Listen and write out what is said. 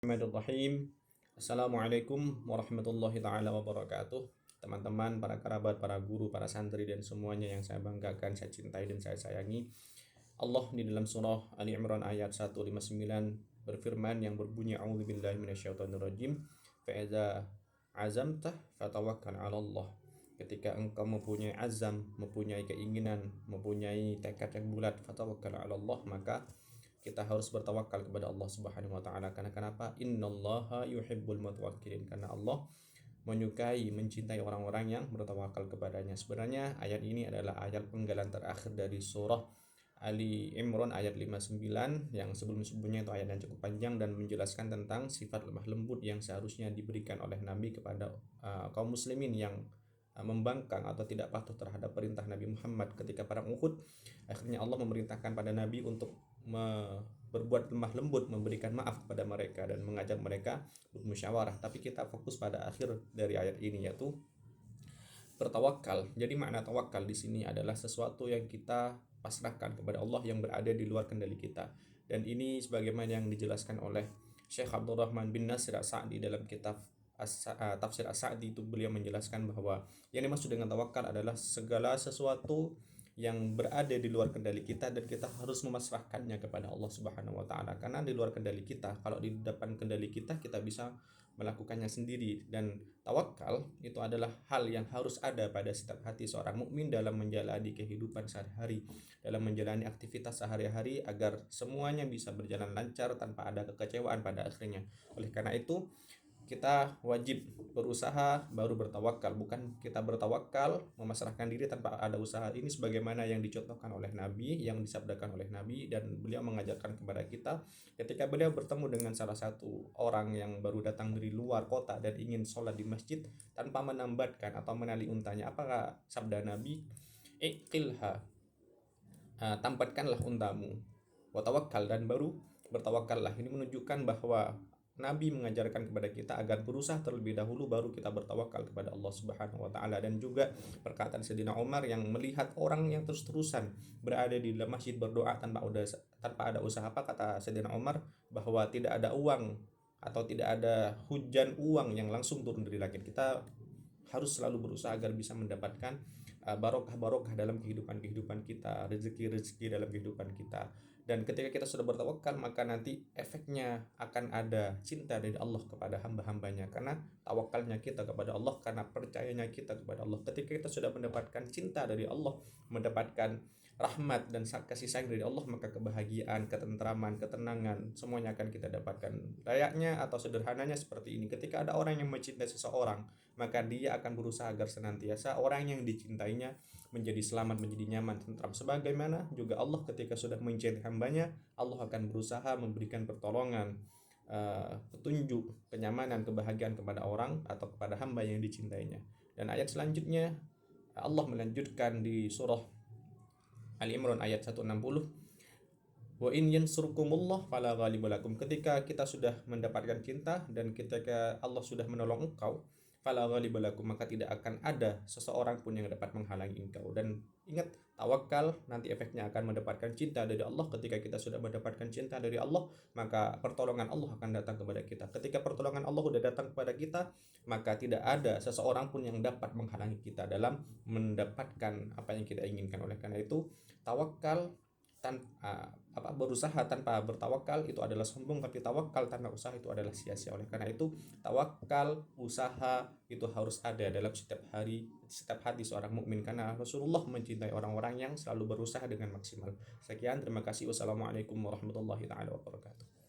Bismillahirrahmanirrahim. Assalamualaikum warahmatullahi taala wabarakatuh. Teman-teman, para kerabat, para guru, para santri dan semuanya yang saya banggakan, saya cintai dan saya sayangi. Allah di dalam surah Ali Imran ayat 159 berfirman yang berbunyi a'udzubillahi minasyaitonirrajim. Fa iza azamta fatawakkal 'ala Allah. Ketika engkau mempunyai azam, mempunyai keinginan, mempunyai tekad yang bulat, fatawakkal 'ala Allah, maka kita harus bertawakal kepada Allah Subhanahu wa taala. Karena kenapa? Innallaha yuhibbul mutawakkilin. Karena Allah menyukai, mencintai orang-orang yang bertawakal kepadanya. Sebenarnya ayat ini adalah ayat penggalan terakhir dari surah Ali Imran ayat 59, yang sebelum-sebelumnya itu ayat yang cukup panjang dan menjelaskan tentang sifat lemah lembut yang seharusnya diberikan oleh Nabi kepada kaum muslimin yang membangkang atau tidak patuh terhadap perintah Nabi Muhammad ketika perang Uhud. Akhirnya Allah memerintahkan pada Nabi untuk berbuat lemah lembut, memberikan maaf kepada mereka dan mengajak mereka bermusyawarah. Tapi kita fokus pada akhir dari ayat ini, yaitu bertawakal. Jadi makna tawakal di sini adalah sesuatu yang kita pasrahkan kepada Allah yang berada di luar kendali kita. Dan ini sebagaimana yang dijelaskan oleh Syekh Abdurrahman bin Nasir As-Sa'di dalam kitab Tafsir As-Sa'di, itu beliau menjelaskan bahwa yang dimaksud dengan tawakal adalah segala sesuatu yang berada di luar kendali kita dan kita harus memasrahkannya kepada Allah Subhanahu wa taala. Karena di luar kendali kita, kalau di depan kendali kita bisa melakukannya sendiri. Dan tawakal itu adalah hal yang harus ada pada setiap hati seorang mukmin dalam menjalani kehidupan sehari-hari, dalam menjalani aktivitas sehari-hari, agar semuanya bisa berjalan lancar tanpa ada kekecewaan pada akhirnya. Oleh karena itu, kita wajib berusaha baru bertawakal, bukan kita bertawakal memasrahkan diri tanpa ada usaha. Ini sebagaimana yang dicontohkan oleh Nabi, yang disabdakan oleh Nabi, dan beliau mengajarkan kepada kita ketika beliau bertemu dengan salah satu orang yang baru datang dari luar kota dan ingin sholat di masjid tanpa menambatkan atau menali untanya. Apakah sabda Nabi? Iqilha, tampatkanlah untamu, watawakkal, dan baru bertawakallah. Ini menunjukkan bahwa Nabi mengajarkan kepada kita agar berusaha terlebih dahulu baru kita bertawakal kepada Allah Subhanahu wa taala. Dan juga perkataan Sayyidina Umar yang melihat orang yang terus-terusan berada di dalam masjid berdoa tanpa ada usaha. Apa kata Sayyidina Umar? Bahwa tidak ada uang atau tidak ada hujan uang yang langsung turun dari langit. Kita harus selalu berusaha agar bisa mendapatkan barokah-barokah dalam kehidupan kita, rezeki-rezeki dalam kehidupan kita. Dan ketika kita sudah bertawakal, maka nanti efeknya akan ada cinta dari Allah kepada hamba-hambanya. Karena tawakalnya kita kepada Allah, karena percayanya kita kepada Allah. Ketika kita sudah mendapatkan cinta dari Allah, mendapatkan rahmat dan kasih sayang dari Allah, maka kebahagiaan, ketentraman, ketenangan semuanya akan kita dapatkan. Layaknya atau sederhananya seperti ini, ketika ada orang yang mencintai seseorang, maka dia akan berusaha agar senantiasa orang yang dicintainya menjadi selamat, menjadi nyaman, tentram. Sebagaimana juga Allah ketika sudah mencintai hambanya, Allah akan berusaha memberikan pertolongan, petunjuk, kenyamanan, kebahagiaan kepada orang atau kepada hamba yang dicintainya. Dan ayat selanjutnya Allah melanjutkan di surah Ali Imran ayat 160, wa in yansurkumullah fala ghaliba lakum. Ketika kita sudah mendapatkan cinta dan ketika Allah sudah menolong engkau, fala ghaliba lakum, maka tidak akan ada seseorang pun yang dapat menghalangi engkau. Dan ingat, tawakal nanti efeknya akan mendapatkan cinta dari Allah. Ketika kita sudah mendapatkan cinta dari Allah, maka pertolongan Allah akan datang kepada kita. Ketika pertolongan Allah sudah datang kepada kita, maka tidak ada seseorang pun yang dapat menghalangi kita dalam mendapatkan apa yang kita inginkan. Oleh karena itu, tawakal berusaha tanpa bertawakal itu adalah sombong, tapi tawakal tanpa usaha itu adalah sia-sia. Oleh karena itu, tawakal, usaha itu harus ada dalam setiap hati seorang mukmin, karena Rasulullah mencintai orang-orang yang selalu berusaha dengan maksimal. Sekian, terima kasih. Wassalamualaikum warahmatullahi wabarakatuh.